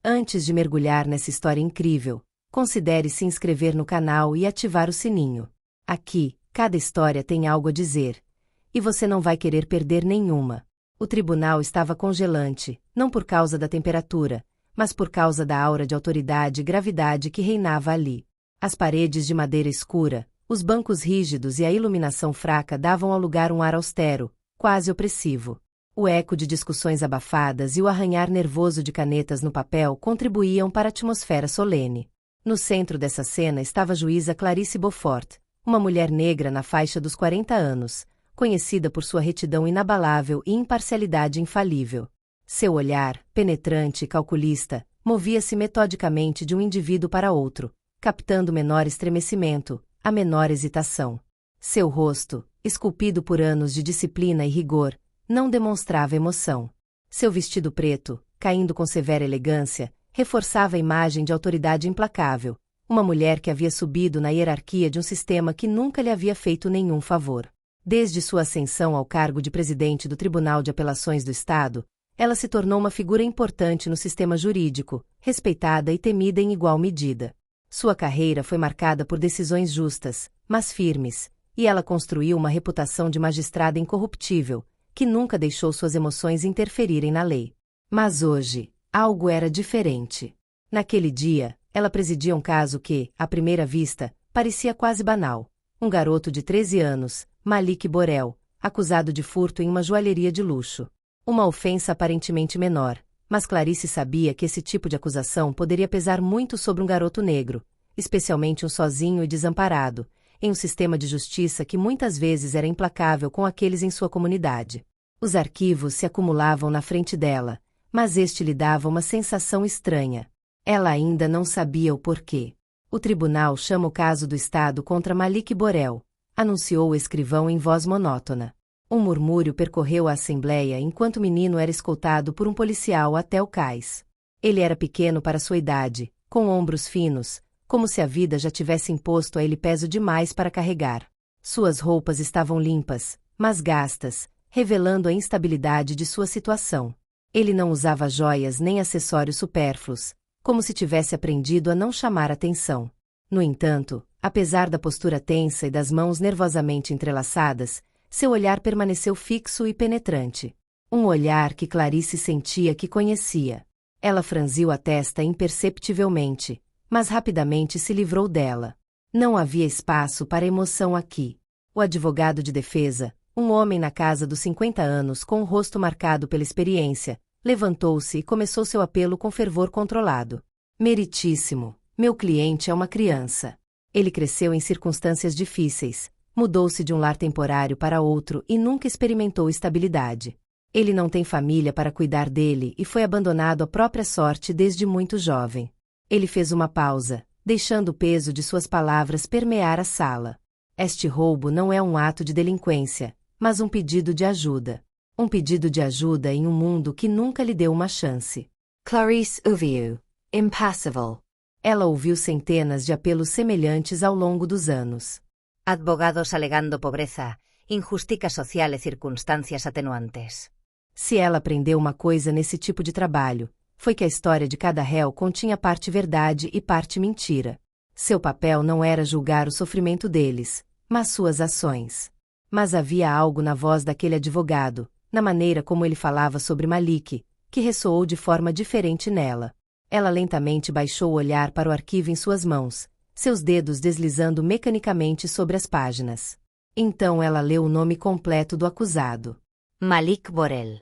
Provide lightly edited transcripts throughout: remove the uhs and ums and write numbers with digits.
Antes de mergulhar nessa história incrível, considere se inscrever no canal e ativar o sininho. Aqui, cada história tem algo a dizer, e você não vai querer perder nenhuma. O tribunal estava congelante, não por causa da temperatura, mas por causa da aura de autoridade e gravidade que reinava ali. As paredes de madeira escura, os bancos rígidos e a iluminação fraca davam ao lugar um ar austero, quase opressivo. O eco de discussões abafadas e o arranhar nervoso de canetas no papel contribuíam para a atmosfera solene. No centro dessa cena estava a juíza Clarice Beaufort, uma mulher negra na faixa dos 40 anos, conhecida por sua retidão inabalável e imparcialidade infalível. Seu olhar, penetrante e calculista, movia-se metodicamente de um indivíduo para outro, captando o menor estremecimento, a menor hesitação. Seu rosto, esculpido por anos de disciplina e rigor, não demonstrava emoção. Seu vestido preto, caindo com severa elegância, reforçava a imagem de autoridade implacável, uma mulher que havia subido na hierarquia de um sistema que nunca lhe havia feito nenhum favor. Desde sua ascensão ao cargo de presidente do Tribunal de Apelações do Estado, ela se tornou uma figura importante no sistema jurídico, respeitada e temida em igual medida. Sua carreira foi marcada por decisões justas, mas firmes, e ela construiu uma reputação de magistrada incorruptível, que nunca deixou suas emoções interferirem na lei. Mas hoje, algo era diferente. Naquele dia, ela presidia um caso que, à primeira vista, parecia quase banal. Um garoto de 13 anos, Malik Borel, acusado de furto em uma joalheria de luxo. Uma ofensa aparentemente menor, mas Clarice sabia que esse tipo de acusação poderia pesar muito sobre um garoto negro, especialmente um sozinho e desamparado, em um sistema de justiça que muitas vezes era implacável com aqueles em sua comunidade. Os arquivos se acumulavam na frente dela, mas este lhe dava uma sensação estranha. Ela ainda não sabia o porquê. O tribunal chama o caso do Estado contra Malik Borel, anunciou o escrivão em voz monótona. Um murmúrio percorreu a assembleia enquanto o menino era escoltado por um policial até o cais. Ele era pequeno para sua idade, com ombros finos, como se a vida já tivesse imposto a ele peso demais para carregar. Suas roupas estavam limpas, mas gastas, revelando a instabilidade de sua situação. Ele não usava joias nem acessórios supérfluos, como se tivesse aprendido a não chamar atenção. No entanto, apesar da postura tensa e das mãos nervosamente entrelaçadas, seu olhar permaneceu fixo e penetrante. Um olhar que Clarice sentia que conhecia. Ela franziu a testa imperceptivelmente, mas rapidamente se livrou dela. Não havia espaço para emoção aqui. O advogado de defesa, um homem na casa dos 50 anos com o rosto marcado pela experiência, levantou-se e começou seu apelo com fervor controlado. Meritíssimo, meu cliente é uma criança. Ele cresceu em circunstâncias difíceis, mudou-se de um lar temporário para outro e nunca experimentou estabilidade. Ele não tem família para cuidar dele e foi abandonado à própria sorte desde muito jovem. Ele fez uma pausa, deixando o peso de suas palavras permear a sala. Este roubo não é um ato de delinquência, mas um pedido de ajuda. Um pedido de ajuda em um mundo que nunca lhe deu uma chance. Clarice ouviu, impassível. Ela ouviu centenas de apelos semelhantes ao longo dos anos. Advogados alegando pobreza, injusticia social e circunstâncias atenuantes. Se ela aprendeu uma coisa nesse tipo de trabalho, foi que a história de cada réu continha parte verdade e parte mentira. Seu papel não era julgar o sofrimento deles, mas suas ações. Mas havia algo na voz daquele advogado, na maneira como ele falava sobre Malik, que ressoou de forma diferente nela. Ela lentamente baixou o olhar para o arquivo em suas mãos, seus dedos deslizando mecanicamente sobre as páginas. Então ela leu o nome completo do acusado. Malik Borel.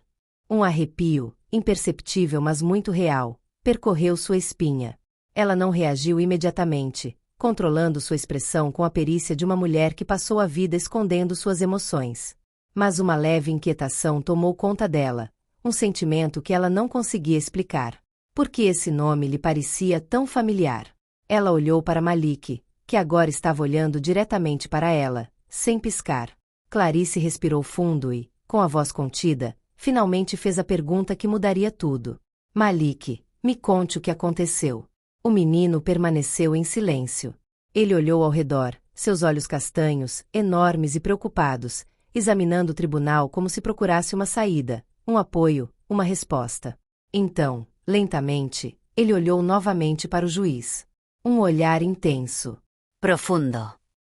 Um arrepio, imperceptível mas muito real, percorreu sua espinha. Ela não reagiu imediatamente, controlando sua expressão com a perícia de uma mulher que passou a vida escondendo suas emoções. Mas uma leve inquietação tomou conta dela, um sentimento que ela não conseguia explicar. Por que esse nome lhe parecia tão familiar? Ela olhou para Malik, que agora estava olhando diretamente para ela, sem piscar. Clarice respirou fundo e, com a voz contida, finalmente fez a pergunta que mudaria tudo. Malik, me conte o que aconteceu. O menino permaneceu em silêncio. Ele olhou ao redor, seus olhos castanhos, enormes e preocupados, examinando o tribunal como se procurasse uma saída, um apoio, uma resposta. Então, lentamente, Ele olhou novamente para o juiz. Um olhar intenso. Profundo.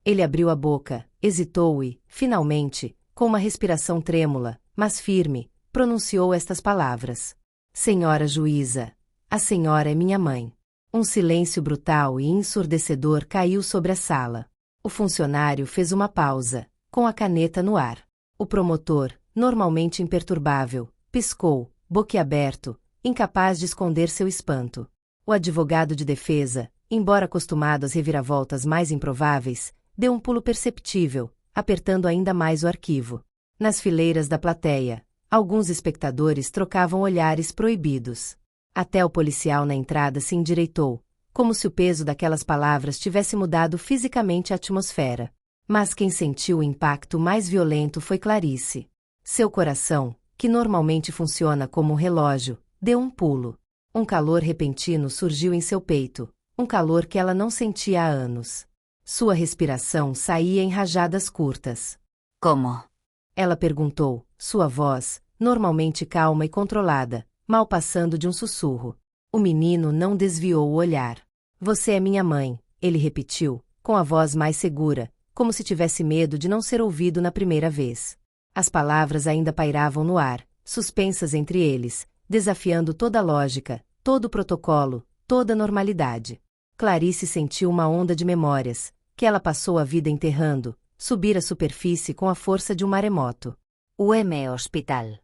Ele abriu a boca, hesitou e, finalmente, com uma respiração trêmula, mas firme, pronunciou estas palavras. Senhora juíza, a senhora é minha mãe. Um silêncio brutal e ensurdecedor caiu sobre a sala. O funcionário fez uma pausa, com a caneta no ar. O promotor, normalmente imperturbável, piscou, boquiaberto, incapaz de esconder seu espanto. O advogado de defesa, embora acostumado às reviravoltas mais improváveis, deu um pulo perceptível, apertando ainda mais o arquivo. Nas fileiras da plateia, alguns espectadores trocavam olhares proibidos. Até o policial na entrada se endireitou, como se o peso daquelas palavras tivesse mudado fisicamente a atmosfera. Mas quem sentiu o impacto mais violento foi Clarice. Seu coração, que normalmente funciona como um relógio, deu um pulo. Um calor repentino surgiu em seu peito, um calor que ela não sentia há anos. Sua respiração saía em rajadas curtas. Como? Ela perguntou, sua voz, normalmente calma e controlada, mal passando de um sussurro. O menino não desviou o olhar. Você é minha mãe, ele repetiu, com a voz mais segura, como se tivesse medo de não ser ouvido na primeira vez. As palavras ainda pairavam no ar, suspensas entre eles, desafiando toda a lógica, todo o protocolo, toda a normalidade. Clarice sentiu uma onda de memórias, que ela passou a vida enterrando, subir à superfície com a força de um maremoto. O hospital.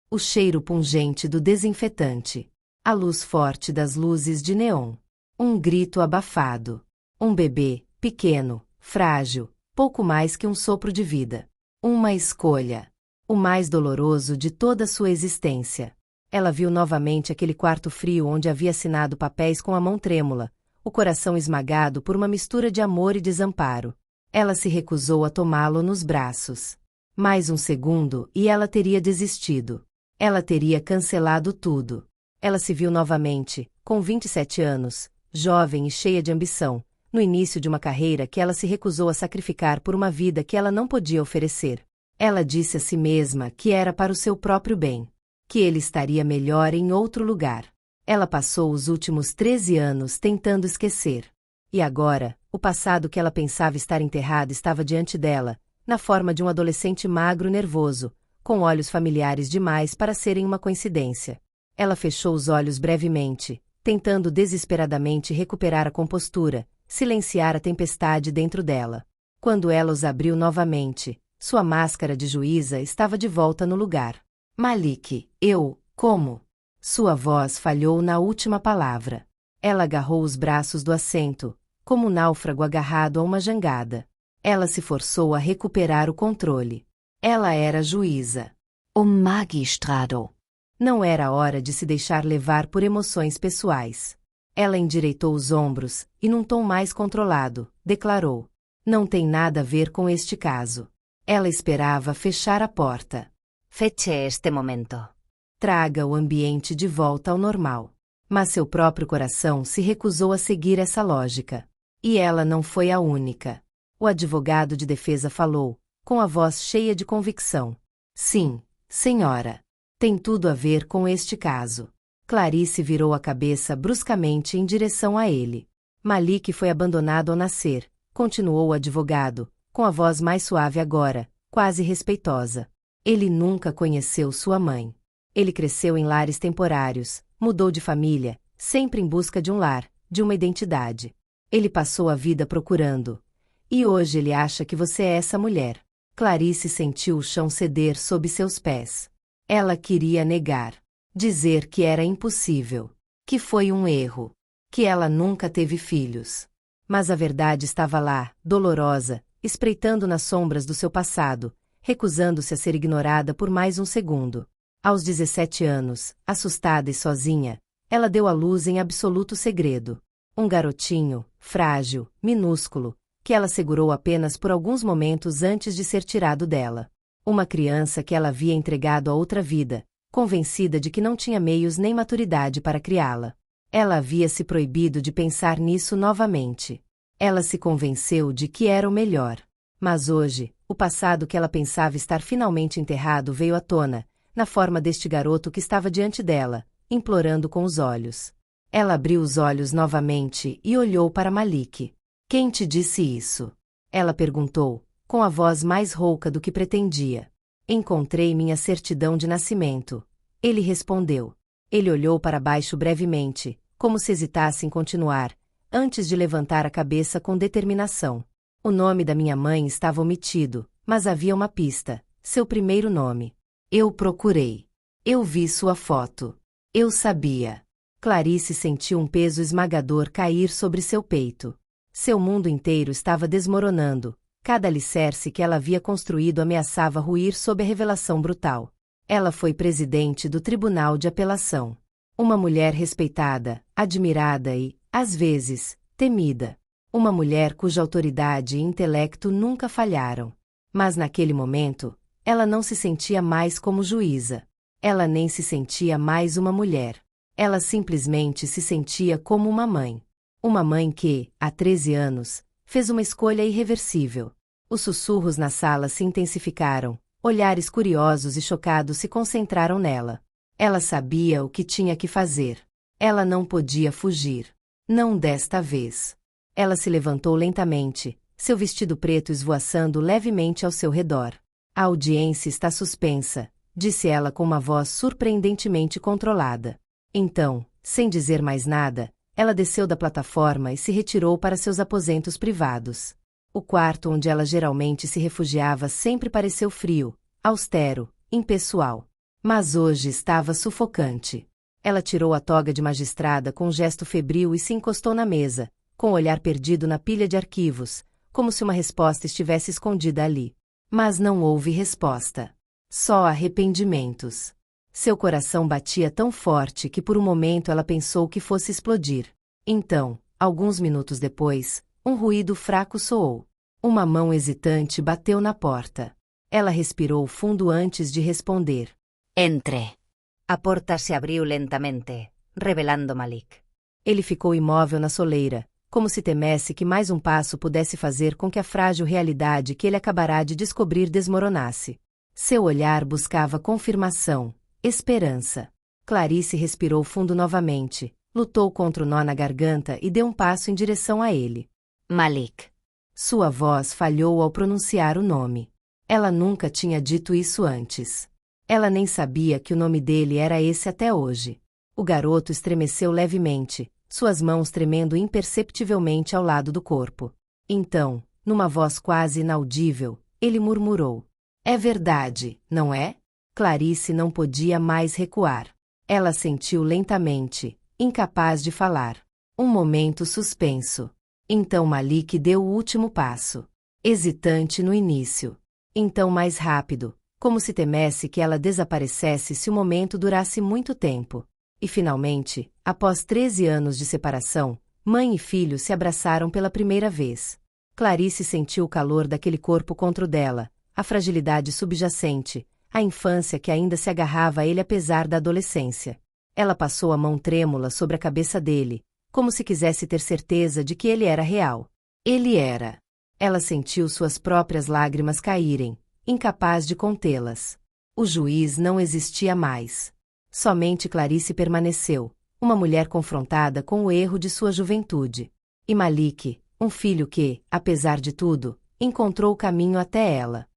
O cheiro pungente do desinfetante. A luz forte das luzes de neon. Um grito abafado. Um bebê, pequeno, frágil, pouco mais que um sopro de vida. Uma escolha. O mais doloroso de toda sua existência. Ela viu novamente aquele quarto frio onde havia assinado papéis com a mão trêmula, o coração esmagado por uma mistura de amor e desamparo. Ela se recusou a tomá-lo nos braços. Mais um segundo e ela teria desistido. Ela teria cancelado tudo. Ela se viu novamente, com 27 anos, jovem e cheia de ambição, no início de uma carreira que ela se recusou a sacrificar por uma vida que ela não podia oferecer. Ela disse a si mesma que era para o seu próprio bem, que ele estaria melhor em outro lugar. Ela passou os últimos 13 anos tentando esquecer. E agora, o passado que ela pensava estar enterrado estava diante dela, na forma de um adolescente magro e nervoso, com olhos familiares demais para serem uma coincidência. Ela fechou os olhos brevemente, tentando desesperadamente recuperar a compostura, silenciar a tempestade dentro dela. Quando ela os abriu novamente, sua máscara de juíza estava de volta no lugar. Malik, como? Sua voz falhou na última palavra. Ela agarrou os braços do assento, como um náufrago agarrado a uma jangada. Ela se forçou a recuperar o controle. Ela era juíza. O magistrado. Não era hora de se deixar levar por emoções pessoais. Ela endireitou os ombros e, num tom mais controlado, declarou: não tem nada a ver com este caso. Ela esperava fechar a porta. Feche este momento. Traga o ambiente de volta ao normal. Mas seu próprio coração se recusou a seguir essa lógica. E ela não foi a única. O advogado de defesa falou, com a voz cheia de convicção. Sim, senhora. Tem tudo a ver com este caso. Clarice virou a cabeça bruscamente em direção a ele. Malik foi abandonado ao nascer, continuou o advogado, com a voz mais suave agora, quase respeitosa. Ele nunca conheceu sua mãe. Ele cresceu em lares temporários, mudou de família, sempre em busca de um lar, de uma identidade. Ele passou a vida procurando. E hoje ele acha que você é essa mulher. Clarice sentiu o chão ceder sob seus pés. Ela queria negar. Dizer que era impossível. Que foi um erro. Que ela nunca teve filhos. Mas a verdade estava lá, dolorosa, espreitando nas sombras do seu passado, recusando-se a ser ignorada por mais um segundo. Aos 17 anos, assustada e sozinha, ela deu à luz em absoluto segredo. Um garotinho, frágil, minúsculo, que ela segurou apenas por alguns momentos antes de ser tirado dela. Uma criança que ela havia entregado a outra vida, convencida de que não tinha meios nem maturidade para criá-la. Ela havia se proibido de pensar nisso novamente. Ela se convenceu de que era o melhor. Mas hoje, o passado que ela pensava estar finalmente enterrado veio à tona, na forma deste garoto que estava diante dela, implorando com os olhos. Ela abriu os olhos novamente e olhou para Malik. Quem te disse isso? Ela perguntou, com a voz mais rouca do que pretendia. Encontrei minha certidão de nascimento. Ele respondeu. Ele olhou para baixo brevemente, como se hesitasse em continuar, antes de levantar a cabeça com determinação. O nome da minha mãe estava omitido, mas havia uma pista, seu primeiro nome. Eu procurei. Eu vi sua foto. Eu sabia. Clarice sentiu um peso esmagador cair sobre seu peito. Seu mundo inteiro estava desmoronando. Cada alicerce que ela havia construído ameaçava ruir sob a revelação brutal. Ela foi presidente do Tribunal de Apelação. Uma mulher respeitada, admirada e, às vezes, temida. Uma mulher cuja autoridade e intelecto nunca falharam. Mas naquele momento, ela não se sentia mais como juíza. Ela nem se sentia mais uma mulher. Ela simplesmente se sentia como uma mãe. Uma mãe que, há 13 anos, fez uma escolha irreversível. Os sussurros na sala se intensificaram, olhares curiosos e chocados se concentraram nela. Ela sabia o que tinha que fazer. Ela não podia fugir. Não desta vez. Ela se levantou lentamente, seu vestido preto esvoaçando levemente ao seu redor. A audiência está suspensa, disse ela com uma voz surpreendentemente controlada. Então, sem dizer mais nada, ela desceu da plataforma e se retirou para seus aposentos privados. O quarto onde ela geralmente se refugiava sempre pareceu frio, austero, impessoal. Mas hoje estava sufocante. Ela tirou a toga de magistrada com um gesto febril e se encostou na mesa, com o olhar perdido na pilha de arquivos, como se uma resposta estivesse escondida ali. Mas não houve resposta. Só arrependimentos. Seu coração batia tão forte que por um momento ela pensou que fosse explodir. Então, alguns minutos depois, um ruído fraco soou. Uma mão hesitante bateu na porta. Ela respirou fundo antes de responder. Entre. A porta se abriu lentamente, revelando Malik. Ele ficou imóvel na soleira, como se temesse que mais um passo pudesse fazer com que a frágil realidade que ele acabará de descobrir desmoronasse. Seu olhar buscava confirmação, esperança. Clarice respirou fundo novamente, lutou contra o nó na garganta e deu um passo em direção a ele. Malik. Sua voz falhou ao pronunciar o nome. Ela nunca tinha dito isso antes. Ela nem sabia que o nome dele era esse até hoje. O garoto estremeceu levemente, suas mãos tremendo imperceptivelmente ao lado do corpo. Então, numa voz quase inaudível, ele murmurou. É verdade, não é? Clarice não podia mais recuar. Ela sentiu lentamente, incapaz de falar. Um momento suspenso. Então Malik deu o último passo. Hesitante no início. Então mais rápido, como se temesse que ela desaparecesse se o momento durasse muito tempo. E finalmente, após 13 anos de separação, mãe e filho se abraçaram pela primeira vez. Clarice sentiu o calor daquele corpo contra o dela, a fragilidade subjacente, a infância que ainda se agarrava a ele apesar da adolescência. Ela passou a mão trêmula sobre a cabeça dele, como se quisesse ter certeza de que ele era real. Ele era. Ela sentiu suas próprias lágrimas caírem, incapaz de contê-las. O juiz não existia mais. Somente Clarice permaneceu, uma mulher confrontada com o erro de sua juventude. E Malik, um filho que, apesar de tudo, encontrou o caminho até ela.